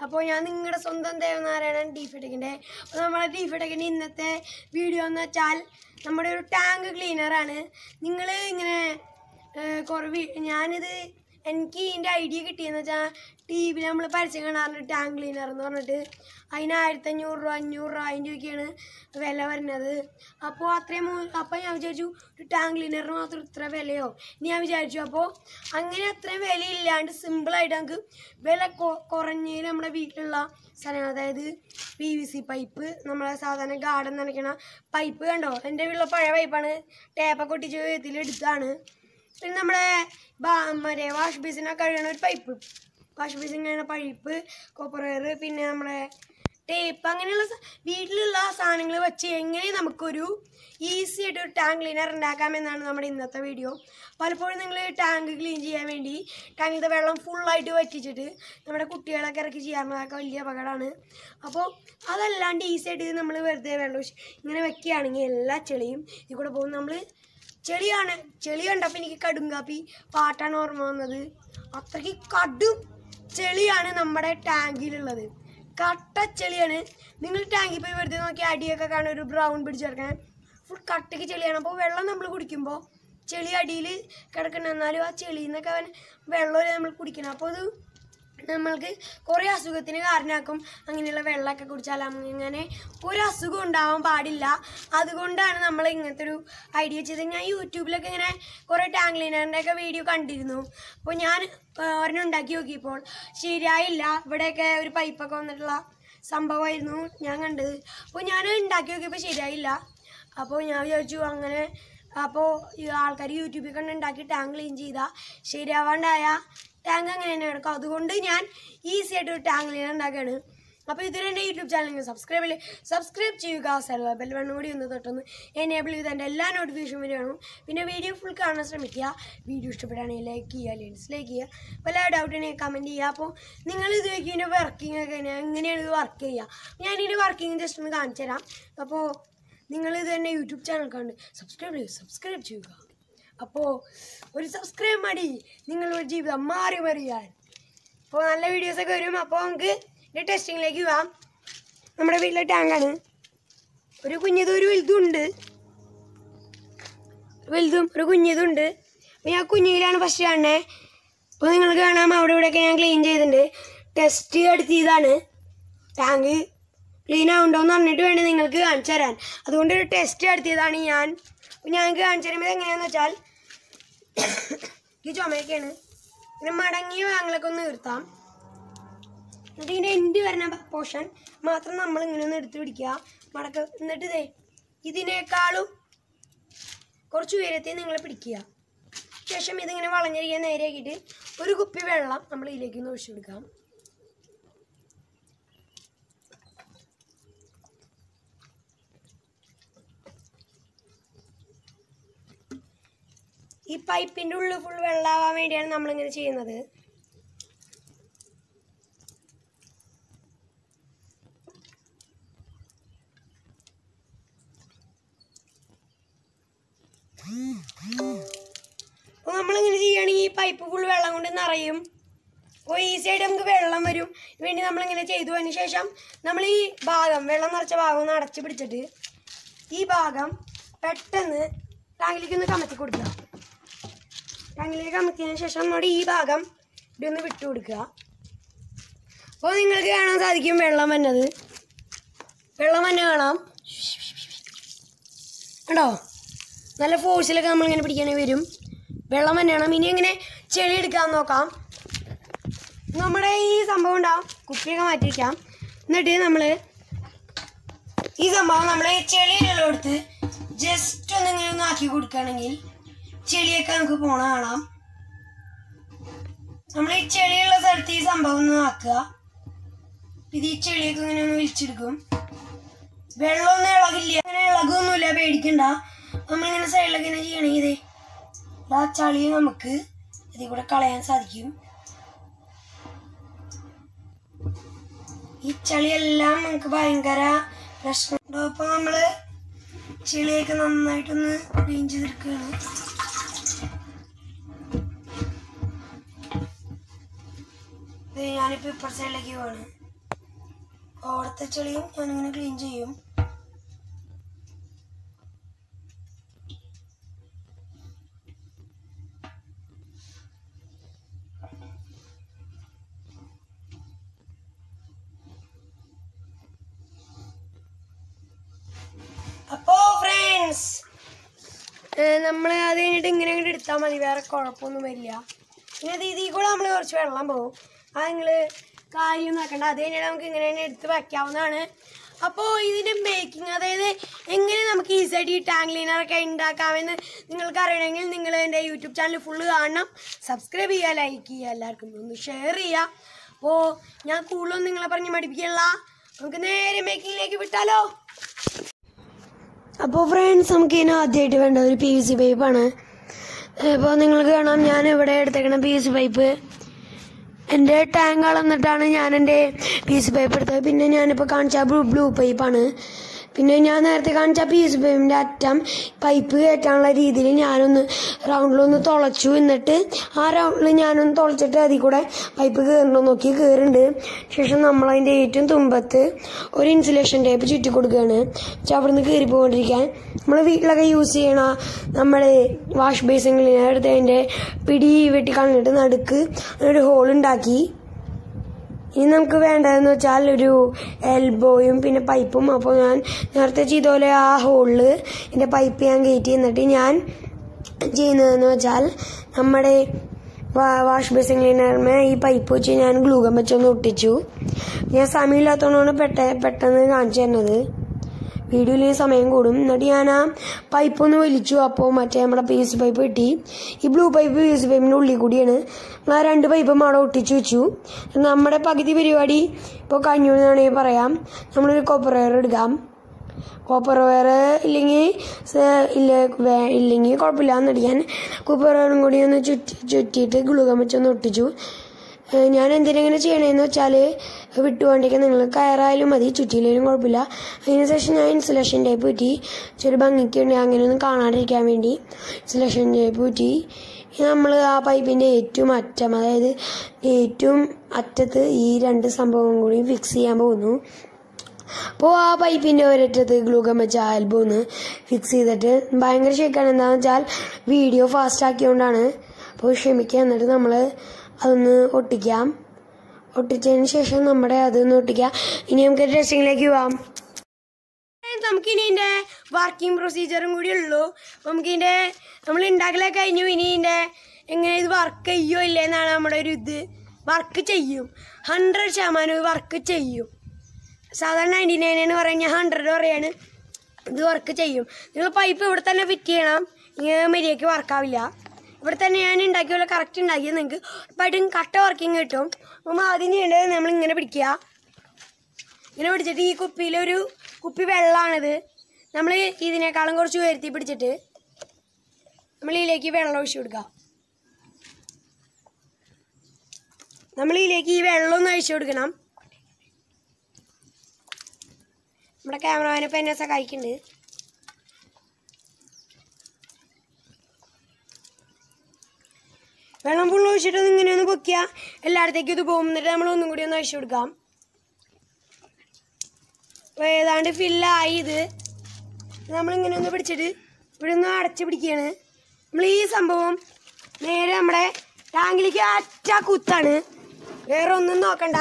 അപ്പോൾ ഞാൻ നിങ്ങളുടെ സ്വന്തം ദേവനാരായണൻ ഡിഫെടെക്കിൻ്റെ. അപ്പോൾ നമ്മുടെ ഡിഫെടെക്കിൻ്റെ ഇന്നത്തെ വീഡിയോ എന്ന് വെച്ചാൽ നമ്മുടെ ഒരു ടാങ്ക് ക്ലീനറാണ്. നിങ്ങൾ ഇങ്ങനെ ഞാനിത് എനിക്ക് ഇതിൻ്റെ ഐഡിയ കിട്ടിയെന്ന് വെച്ചാൽ ടി വിയിൽ നമ്മൾ പരസ്യം കാണാറുണ്ട് ടാങ്ക് ക്ലീനർ എന്ന് പറഞ്ഞിട്ട്. അതിന് 1500 രൂപ 500 രൂപ അതിൻ്റെ ഒക്കെയാണ് വില വരുന്നത്. അപ്പോൾ ഞാൻ വിചാരിച്ചു ഒരു ടാങ്ക് ക്ലീനറിന് മാത്രം ഇത്ര വിലയോ എന്ന് ഞാൻ വിചാരിച്ചു. അപ്പോൾ അങ്ങനെ അത്രയും വിലയില്ലാണ്ട് സിമ്പിളായിട്ട് നമുക്ക് വില കുറഞ്ഞതിൽ നമ്മുടെ വീട്ടിലുള്ള സാധനങ്ങൾ, അതായത് PVC പൈപ്പ്, നമ്മളെ സാധാരണ ഗാർഡൻ നനയ്ക്കണ പൈപ്പ് കണ്ടോ, എൻ്റെ വീട്ടിലുള്ള പഴയ പൈപ്പാണ്, ടേപ്പൊക്കെ ഒട്ടിച്ച് ഇതിലെടുത്താണ്. പിന്നെ നമ്മുടെ മറ്റേ വാഷ് ബേസിനൊക്കെ കഴിയണ ഒരു പൈപ്പ്, വാഷ് ബേസിൻ കഴിയണ പൈപ്പ്, കോപ്പർ വയർ, പിന്നെ നമ്മുടെ ടേപ്പ്, അങ്ങനെയുള്ള വീട്ടിലുള്ള സാധനങ്ങൾ വെച്ച് എങ്ങനെ നമുക്കൊരു ഈസി ആയിട്ട് ഒരു ടാങ്ക് ക്ലീനർ ഉണ്ടാക്കാമെന്നാണ് നമ്മുടെ ഇന്നത്തെ വീഡിയോ. പലപ്പോഴും നിങ്ങൾ ടാങ്ക് ക്ലീൻ ചെയ്യാൻ വേണ്ടി ടാങ്കിലത്തെ വെള്ളം ഫുള്ളായിട്ട് വറ്റിച്ചിട്ട് നമ്മുടെ കുട്ടികളൊക്കെ ഇറക്കി ചെയ്യാറുള്ളതൊക്കെ വലിയ അപകടമാണ്. അപ്പോൾ അതല്ലാണ്ട് ഈസി ആയിട്ട് നമ്മൾ വെറുതെ വെള്ളം ഇങ്ങനെ വെക്കുകയാണെങ്കിൽ എല്ലാ ചെളിയും ഇതിൽ കൂടെ പോകും. നമ്മൾ ചെളി കണ്ടപ്പോൾ എനിക്ക് കടുങ്കാപ്പി പാട്ടാണ് ഓർമ്മ വന്നത്. അത്രയ്ക്ക് കടും ചെളിയാണ് നമ്മുടെ ടാങ്കിലുള്ളത്, കട്ട ചെളിയാണ്. നിങ്ങൾ ടാങ്കിൽ പോയി വെറുതെ നോക്കി അടിയൊക്കെ കാണാൻ ഒരു ബ്രൗൺ പിടിച്ചെടുക്കാൻ ഫുൾ കട്ടയ്ക്ക് ചെളിയാണ്. അപ്പോൾ വെള്ളം നമ്മൾ കുടിക്കുമ്പോൾ ചെളി അടിയിൽ കിടക്കണം, എന്നാലും ആ ചെളിയിൽ നിന്നൊക്കെ വെള്ളം നമ്മൾ കുടിക്കണം. അപ്പോൾ അത് നമ്മൾക്ക് കുറേ അസുഖത്തിന് കാരണമാക്കും. അങ്ങനെയുള്ള വെള്ളമൊക്കെ കുടിച്ചാൽ അങ്ങനെ ഒരു അസുഖം ഉണ്ടാവാൻ പാടില്ല. അതുകൊണ്ടാണ് നമ്മൾ ഇങ്ങനത്തെ ഒരു ഐഡിയ ചെയ്തത്. ഞാൻ യൂട്യൂബിലൊക്കെ ഇങ്ങനെ കുറേ ടാങ്ക് ക്ലീനറിൻ്റെ ഒക്കെ വീഡിയോ കണ്ടിരുന്നു. അപ്പോൾ ഞാൻ ഒരെണ്ണം ഉണ്ടാക്കി നോക്കിയപ്പോൾ ശരിയായില്ല. ഇവിടെയൊക്കെ ഒരു പൈപ്പൊക്കെ വന്നിട്ടുള്ള സംഭവമായിരുന്നു ഞാൻ കണ്ടത്. അപ്പോൾ ഞാൻ ഉണ്ടാക്കി നോക്കിയപ്പോൾ ശരിയായില്ല. അപ്പോൾ ഞാൻ വിചാരിച്ചു അങ്ങനെ, അപ്പോൾ ഈ ആൾക്കാർ യൂട്യൂബിൽ കണ്ട് ഉണ്ടാക്കി ടാങ്ക് ക്ലീൻ ചെയ്താൽ ശരിയാവാണ്ടായ ടാങ്ക് അങ്ങനെ തന്നെ കിടക്കും. അതുകൊണ്ട് ഞാൻ ഈസി ആയിട്ട് ഒരു ടാങ്ക് ക്ലീനർ ഉണ്ടാക്കുകയാണ്. അപ്പോൾ ഇതുവരെ എൻ്റെ യൂട്യൂബ് ചാനൽ സബ്സ്ക്രൈബ് ചെയ്യുക, ബെൽ ബട്ടൺ കൂടി ഒന്ന് തൊട്ടൊന്ന് എനേബിൾ ചെയ്ത് എൻ്റെ എല്ലാ നോട്ടിഫിക്കേഷൻ വരികയാണ്. പിന്നെ വീഡിയോ ഫുൾ കാണാൻ ശ്രമിക്കുക. വീഡിയോ ഇഷ്ടപ്പെടുകയാണെങ്കിൽ ലൈക്ക് ചെയ്യുക, ഡിസ്ലൈക്ക് ചെയ്യുക, പല ഡൗട്ടിനെ കമൻറ്റ് ചെയ്യുക. അപ്പോൾ നിങ്ങൾ ഇത് ഇതിൻ്റെ വർക്കിംഗ് ഒക്കെ എങ്ങനെയാണ് ഇത് വർക്ക് ചെയ്യുക, ഞാനിതിൻ്റെ വർക്കിംഗ് ജസ്റ്റ് ഒന്ന് കാണിച്ചു തരാം. അപ്പോൾ നിങ്ങളിത് തന്നെ യൂട്യൂബ് ചാനൽ കണ്ട് സബ്സ്ക്രൈബ് ചെയ്യുക. അപ്പോൾ ഒരു സബ്സ്ക്രൈബ് മതി നിങ്ങളുടെ ജീവിതം മാറി മറിയാൻ. അപ്പോൾ നല്ല വീഡിയോസൊക്കെ വരും. അപ്പോൾ നമുക്ക് ഇതിൻ്റെ ടെസ്റ്റിങ്ങിലേക്ക് പോവാം. നമ്മുടെ വീട്ടിലെ ടാങ്കാണ്. ഒരു കുഞ്ഞതും ഒരു വലുതുണ്ട്, ഒരു കുഞ്ഞതുണ്ട്. അപ്പോൾ ഞാൻ കുഞ്ഞിലാണ് ഫസ്റ്റ് കാണണേ. അപ്പോൾ നിങ്ങൾക്ക് കാണാം അവിടെ ഇവിടെയൊക്കെ ഞാൻ ക്ലീൻ ചെയ്തിട്ടുണ്ട്. ടെസ്റ്റ് എടുത്തിയതാണ് ടാങ്ക് ക്ലീൻ ആവുണ്ടോയെന്ന് പറഞ്ഞിട്ട് വേണ്ടി നിങ്ങൾക്ക് കാണിച്ചു തരാൻ. അതുകൊണ്ടൊരു ടെസ്റ്റ് നടത്തിയതാണ് ഞാൻ. അപ്പോൾ ഞങ്ങൾക്ക് കാണിച്ചു തരുമ്പോൾ എങ്ങനെയാണെന്ന് വെച്ചാൽ ഈ ചുമയൊക്കെയാണ് ഇങ്ങനെ മടങ്ങിയ ഭാഗങ്ങളൊക്കെ ഒന്ന് നിർത്താം. എന്നിട്ട് ഇതിൻ്റെ എൻഡ് വരുന്ന പോർഷൻ മാത്രം നമ്മൾ ഇങ്ങനെ ഒന്ന് എടുത്ത് പിടിക്കുക, എന്നിട്ട് ഇതിനേക്കാളും കുറച്ച് ഉയരത്തിൽ നിങ്ങൾ പിടിക്കുക. ശേഷം ഇതിങ്ങനെ വളഞ്ഞിരിക്കാൻ നേരെയാക്കിയിട്ട് ഒരു കുപ്പി വെള്ളം നമ്മൾ ഇതിലേക്ക് ഒന്ന് ഒഴിച്ചു കൊടുക്കാം. ഈ പൈപ്പിൻ്റെ ഉള്ളിൽ ഫുൾ വെള്ളമാവാൻ വേണ്ടിയാണ് നമ്മളിങ്ങനെ ചെയ്യുന്നത്. അപ്പോൾ നമ്മളിങ്ങനെ ചെയ്യുകയാണെങ്കിൽ ഈ പൈപ്പ് ഫുൾ വെള്ളം കൊണ്ട് നിറയും. അപ്പോൾ ഈസി ആയിട്ട് നമുക്ക് വെള്ളം വരും വേണ്ടി നമ്മളിങ്ങനെ ചെയ്തു. അതിന് ശേഷം നമ്മൾ ഈ ഭാഗം വെള്ളം നിറച്ച ഭാഗം ഒന്ന് അടച്ച് പിടിച്ചിട്ട് ഈ ഭാഗം പെട്ടെന്ന് ടാങ്കിലേക്ക് ഒന്ന് കമത്തി കൊടുക്കുക. ടാങ്കിലേക്ക് കമത്തിയതിന് ശേഷം നമ്മുടെ ഈ ഭാഗം ഇതൊന്ന് വിട്ടു കൊടുക്കുക. അപ്പോൾ നിങ്ങൾക്ക് കാണാൻ സാധിക്കും വെള്ളം വന്നത് കാണാം കേട്ടോ. നല്ല ഫോഴ്സിലൊക്കെ നമ്മളിങ്ങനെ പിടിക്കാനായി വരും. വെള്ളം തന്നെയാണ്. ഇനി എങ്ങനെ ചെളി എടുക്കാൻ നോക്കാം. നമ്മുടെ ഈ സംഭവം ഉണ്ടാവും, കുപ്പിയൊക്കെ മാറ്റി വയ്ക്കാം. എന്നിട്ട് നമ്മൾ ഈ സംഭവം നമ്മൾ ചെളിയിലെല്ലാം എടുത്ത് ജസ്റ്റ് ഒന്നിങ്ങനെ ഒന്ന് ആക്കി കൊടുക്കുകയാണെങ്കിൽ ചെളിയൊക്കെ നമുക്ക് പോണ കാണാം. നമ്മൾ ഈ ചെളിയുള്ള സ്ഥലത്ത് ഈ സംഭവം ഒന്ന് ആക്കുക. ഇത് ഈ ചെളിയൊക്കെ ഇങ്ങനെ ഒന്ന് വലിച്ചെടുക്കും. വെള്ളമൊന്നും ഇളകില്ല, അങ്ങനെ ഇളകൊന്നുമില്ല, പേടിക്കണ്ട. നമ്മളിങ്ങനെ സൈഡിലൊക്കെ ഇങ്ങനെ ചെയ്യണമെങ്കിൽ ആ ചളി നമുക്ക് ഇതിൽ കൂടെ കളയാൻ സാധിക്കും. ഈ ചളിയെല്ലാം നമുക്ക് ഭയങ്കര പ്രശ്നമുണ്ടോ. അപ്പോൾ നമ്മൾ ചെളിയൊക്കെ നന്നായിട്ടൊന്ന് ക്ലീൻ ചെയ്തെടുക്കുകയാണ്. ഞാനിപ്പോൾ ഇപ്പുറത്തെ സൈഡിലേക്ക് പോവാണ്. അവിടുത്തെ ചെളിയും ഞാനിങ്ങനെ ക്ലീൻ ചെയ്യും. അപ്പോ ഫ്രണ്ട്സ് നമ്മൾ അത് കഴിഞ്ഞിട്ട് ഇങ്ങനെ അങ്ങോട്ട് എടുത്താൽ മതി, വേറെ കുഴപ്പമൊന്നും വരില്ല. പിന്നെ അത് ഇതിൽ കൂടെ നമ്മൾ കുറച്ച് വെള്ളം പോകും, അത് നിങ്ങൾ കാര്യം നോക്കണ്ട. അത് കഴിഞ്ഞിട്ട് നമുക്ക് ഇങ്ങനെ തന്നെ എടുത്ത് വയ്ക്കാവുന്നതാണ്. അപ്പോൾ ഇതിൻ്റെ മേക്കിംഗ്, അതായത് എങ്ങനെ നമുക്ക് ഈസിയായിട്ട് ഈ ടാങ്ക് ക്ലീനറൊക്കെ ഉണ്ടാക്കാമെന്ന് നിങ്ങൾക്ക് അറിയണമെങ്കിൽ നിങ്ങൾ എൻ്റെ യൂട്യൂബ് ചാനൽ ഫുള്ള് കാണണം. സബ്സ്ക്രൈബ് ചെയ്യുക, ലൈക്ക് ചെയ്യുക, എല്ലാവർക്കും ഒന്ന് ഷെയർ ചെയ്യുക. അപ്പോൾ ഞാൻ കൂടുതലൊന്നും നിങ്ങളെ പറഞ്ഞ് മടിപ്പിക്കില്ല, നമുക്ക് നേരെ മേക്കിങ്ങിലേക്ക് വിട്ടാലോ. അപ്പോൾ ഫ്രണ്ട്സ്, നമുക്ക് ഇതിന് ആദ്യമായിട്ട് വേണ്ട ഒരു PVC പൈപ്പാണ്. ഇപ്പോൾ നിങ്ങൾക്ക് കാണാം, ഞാൻ ഇവിടെ എടുത്തേക്കണ PVC പൈപ്പ് എൻ്റെ ടാങ്ക് അളന്നിട്ടാണ് ഞാൻ എൻ്റെ PVC പൈപ്പ് എടുത്തത്. പിന്നെ ഞാനിപ്പോൾ കാണിച്ച ബ്ലൂ പൈപ്പാണ്. പിന്നെ ഞാൻ നേരത്തെ കാണിച്ച PVC പൈപ്പിൻ്റെ അറ്റം പൈപ്പ് കയറ്റാനുള്ള രീതിയിൽ ഞാനൊന്ന് റൗണ്ടിലൊന്ന് തുളച്ചു. എന്നിട്ട് ആ റൗണ്ടിൽ ഞാനൊന്ന് തുളച്ചിട്ട് അതിൽ കൂടെ പൈപ്പ് കയറുന്നുണ്ടോ നോക്കി കയറുന്നുണ്ട്. ശേഷം നമ്മളതിൻ്റെ ഏറ്റവും തുമ്പത്ത് ഒരു ഇൻസുലേഷൻ ടേപ്പ് ചുറ്റി കൊടുക്കുകയാണ്. അവിടെ നിന്ന് കയറി പോകൊണ്ടിരിക്കാൻ. നമ്മൾ വീട്ടിലൊക്കെ യൂസ് ചെയ്യണ നമ്മുടെ വാഷ് ബേസിൻ ക്ലീനർ എടുത്ത് അതിൻ്റെ പിടി വെട്ടി കളഞ്ഞിട്ട് നടുക്ക് ഒരു ഹോളുണ്ടാക്കി. ഇനി നമുക്ക് വേണ്ടതെന്ന് വെച്ചാൽ ഒരു എൽബോയും പിന്നെ പൈപ്പും. അപ്പോൾ ഞാൻ നേരത്തെ ചെയ്ത പോലെ ആ ഹോളിൽ എൻ്റെ പൈപ്പ് ഞാൻ കയറ്റി. എന്നിട്ട് ഞാൻ ചെയ്യുന്നതെന്ന് വെച്ചാൽ നമ്മുടെ വാഷ് ബേസിൻ ക്ലീനറിന് ഈ പൈപ്പ് വെച്ച് ഞാൻ ഗ്ലൂഗൻ വെച്ചൊന്ന് ഒട്ടിച്ചു. ഞാൻ സമയമില്ലാത്തതുകൊണ്ടാണ് പെട്ടെന്ന് കാണിച്ചു തരുന്നത്, വീഡിയോയിൽ സമയം കൂടും. എന്നിട്ട് ഞാൻ ആ പൈപ്പ് ഒന്ന് വലിച്ചു. അപ്പോൾ മറ്റേ നമ്മുടെ PVC പൈപ്പ് കിട്ടി. ഈ ബ്ലൂ പൈപ്പ് PVC പൈപ്പിൻ്റെ ഉള്ളിൽ കൂടിയാണ്. നമ്മൾ ആ 2 പൈപ്പും അവിടെ ഒട്ടിച്ചു വെച്ചു. നമ്മുടെ പകുതി പരിപാടി ഇപ്പോൾ കഴിഞ്ഞു എന്നാണെങ്കിൽ പറയാം. നമ്മളൊരു കോപ്പർ വയർ എടുക്കാം. കോപ്പർ വയർ ഇല്ലെങ്കിൽ കുഴപ്പമില്ല എന്നടിക്കാൻ കോപ്പർ വയറും കൂടി ഒന്ന് ചുറ്റിയിട്ട് ഗ്ലൂഗൻ വെച്ചൊന്ന് ഒട്ടിച്ചു. ഞാൻ എന്തിനെങ്ങനെ ചെയ്യണമെന്ന് വെച്ചാൽ വിട്ടുകൊണ്ടിരിക്കാൻ നിങ്ങൾ കയറായാലും മതി, ചുറ്റിയിലും കുഴപ്പമില്ല. അതിനുശേഷം ഞാൻ ഇൻസുലേഷൻ ടേപ്പ് ചുറ്റി ചെറിയ ഭംഗിക്ക് വേണ്ടി അങ്ങനെയൊന്നും കാണാണ്ടിരിക്കാൻ വേണ്ടി ഇൻസുലേഷൻ ടേപ്പ് ചുറ്റി നമ്മൾ ആ പൈപ്പിൻ്റെ ഏറ്റവും അറ്റം, അതായത് ഏറ്റവും അറ്റത്ത് ഈ 2 സംഭവം കൂടി ഫിക്സ് ചെയ്യാൻ പോകുന്നു. അപ്പോൾ ആ പൈപ്പിൻ്റെ ഒരറ്റത്ത് ഗ്ലൂഗൻ വെച്ച ആൽബോന്ന് ഫിക്സ് ചെയ്തിട്ട് ഭയങ്കര ഷേക്കാണ്. എന്താണെന്ന് വെച്ചാൽ വീഡിയോ ഫാസ്റ്റ് ആക്കിയോണ്ടാണ്. അപ്പോൾ ക്ഷമിക്കുക. എന്നിട്ട് നമ്മൾ അതൊന്ന് ഒട്ടിക്കാം. ഒട്ടിച്ചതിന് ശേഷം നമ്മുടെ അതൊന്ന് ഒട്ടിക്കാം. ഇനി നമുക്ക് ടെസ്റ്റിങ്ങിലേക്ക് പോവാം. നമുക്കിനി ഇതിൻ്റെ വർക്കിംഗ് പ്രൊസീജിയറും കൂടി ഉള്ളൂ. നമുക്കിതിൻ്റെ നമ്മൾ ഉണ്ടാക്കലൊക്കെ കഴിഞ്ഞു. ഇനി ഇതിൻ്റെ എങ്ങനെ ഇത് വർക്ക് ചെയ്യോ ഇല്ലേ എന്നാണ് നമ്മുടെ ഒരു ഇത്. വർക്ക് ചെയ്യും, 100% വർക്ക് ചെയ്യും. സാധാരണ 99 എന്ന് പറഞ്ഞാൽ 100 പറയാണ്. ഇത് വർക്ക് ചെയ്യും. നിങ്ങൾ പൈപ്പ് ഇവിടെ തന്നെ ഫിറ്റ് ചെയ്യണം, ഇങ്ങനെ മര്യാദയ്ക്ക് വർക്കാവില്ല. ഇവിടെ തന്നെ ഞാൻ ഉണ്ടാക്കിയ പോലെ കറക്റ്റ് ഉണ്ടാക്കിയത് നിങ്ങൾക്ക് ഉറപ്പായിട്ടും കട്ട വർക്കിങ് കിട്ടും. നമ്മൾ ആദ്യം ചെയ്യേണ്ടത് നമ്മളിങ്ങനെ പിടിക്കുക. ഇങ്ങനെ പിടിച്ചിട്ട് ഈ കുപ്പിയിലൊരു കുപ്പി വെള്ളമാണിത്. നമ്മൾ ഇതിനേക്കാളും കുറച്ച് ഉയർത്തി പിടിച്ചിട്ട് നമ്മൾ ഇതിലേക്ക് വെള്ളം ഒഴിച്ചു കൊടുക്കുക. നമ്മൾ ഇതിലേക്ക് ഈ വെള്ളം ഒന്ന് ഒഴിച്ചു കൊടുക്കണം. നമ്മുടെ ക്യാമറമാനിപ്പോൾ എന്നെ സഹായിക്കുന്നുണ്ട്. വെള്ളം ഫുള്ള് ഒഴിച്ചിട്ടൊന്ന് ഇങ്ങനെ ഒന്ന് പൊക്കുക. എല്ലായിടത്തേക്കും ഇത് പോകും. എന്നിട്ട് നമ്മൾ ഒന്നും കൂടി ഒന്ന് ഒഴിച്ചു കൊടുക്കാം. അപ്പോൾ ഏതാണ്ട് ഫില്ലായി. ഇത് നമ്മളിങ്ങനെ ഒന്ന് പിടിച്ചിട്ട് ഇവിടെ ഒന്ന് അടച്ച് പിടിക്കുകയാണ്. നമ്മൾ ഈ സംഭവം നേരെ നമ്മുടെ ടാങ്കിലേക്ക് അറ്റ കുത്താണ്, വേറെ ഒന്നും നോക്കണ്ട.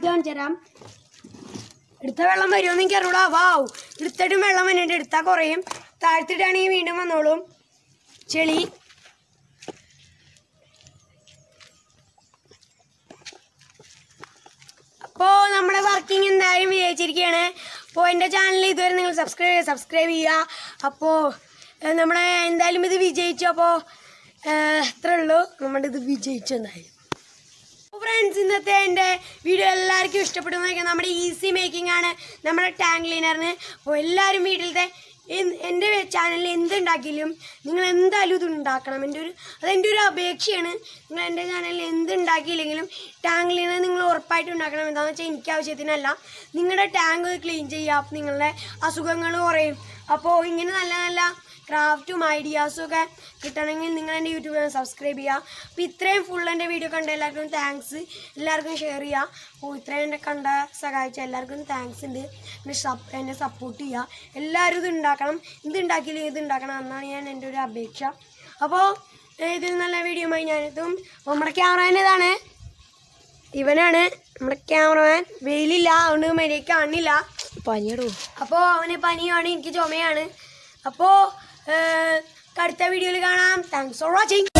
കാണിച്ചു തരാം. എടുത്ത വെള്ളം വരുമെന്ന് എനിക്ക് അറിയൂടാ. വാവ്, എടുത്തിട്ടും വെള്ളം വന്നിട്ട് എടുത്താൽ കുറയും, താഴ്ത്തിട്ടാണെങ്കിൽ വീണ്ടും വന്നോളും ചെളി. അപ്പോൾ നമ്മുടെ വർക്കിംഗ് എന്തായാലും വിജയിച്ചിരിക്കുകയാണ്. അപ്പോൾ എൻ്റെ ചാനൽ ഇതുവരെ നിങ്ങൾ സബ്സ്ക്രൈബ് ചെയ്യുക. അപ്പോൾ നമ്മളെ എന്തായാലും ഇത് വിജയിച്ചു. അപ്പോൾ അത്രേ ഉള്ളൂ, നമ്മുടെ ഇത് വിജയിച്ചു എന്തായാലും. ഫ്രണ്ട്സ്, ഇന്നത്തെ എൻ്റെ വീഡിയോ എല്ലാവർക്കും ഇഷ്ടപ്പെട്ടു നോക്കിയാൽ നമ്മുടെ ഈസി മേക്കിംഗ് ആണ് നമ്മുടെ ടാങ്ക് ക്ലീനറിന്. അപ്പോൾ എല്ലാവരും വീട്ടിലത്തെ എൻ്റെ ചാനലിൽ എന്തുണ്ടാക്കിയാലും നിങ്ങൾ എന്തായാലും ഇത് ഉണ്ടാക്കണം. അതെൻ്റെ ഒരു അപേക്ഷയാണ്. നിങ്ങൾ എൻ്റെ ചാനലിൽ എന്തുണ്ടാക്കിയില്ലെങ്കിലും ടാങ്ക് ക്ലീനർ നിങ്ങൾ ഉറപ്പായിട്ട് ഉണ്ടാക്കണം. എന്താണെന്ന് വെച്ചാൽ എനിക്ക് ആവശ്യത്തിനല്ല, നിങ്ങളുടെ ടാങ്ക് ക്ലീൻ ചെയ്യുക, അപ്പോൾ നിങ്ങളുടെ അസുഖങ്ങൾ കുറയും. അപ്പോൾ ഇങ്ങനെ നല്ല നല്ല ക്രാഫ്റ്റും ഐഡിയാസും ഒക്കെ കിട്ടണമെങ്കിൽ നിങ്ങൾ എൻ്റെ യൂട്യൂബ് ചാനൽ സബ്സ്ക്രൈബ് ചെയ്യുക. അപ്പോൾ ഇത്രയും ഫുൾ എൻ്റെ വീഡിയോ കണ്ട എല്ലാവർക്കും താങ്ക്സ്. എല്ലാവർക്കും ഷെയർ ചെയ്യുക. അപ്പോൾ ഇത്രയും എൻ്റെ സഹായിച്ച എല്ലാവർക്കും താങ്ക്സ് ഉണ്ട്. എന്നെ സപ്പോർട്ട് ചെയ്യുക. എല്ലാവരും ഇത് ഉണ്ടാക്കണം. ഇതുണ്ടാക്കിയില്ലെങ്കിൽ ഇത് ഉണ്ടാക്കണം എന്നാണ് എൻ്റെ ഒരു അപേക്ഷ. അപ്പോൾ ഇതിൽ നല്ല വീഡിയോയുമായി ഞാനെത്തും. അപ്പോൾ നമ്മുടെ ക്യാമറാമാൻ ഇതാണ്, ഇവനാണ് നമ്മുടെ ക്യാമറമാൻ. വെയിലില്ല, അതുകൊണ്ട് മര്യാദയ്ക്ക് കാണില്ല, പനിയിടും. അപ്പോൾ അവന് പനിയാണ്, എനിക്ക് ചുമയാണ്. അപ്പോൾ അടുത്ത വീഡിയോയിൽ കാണാം. Thanks for watching.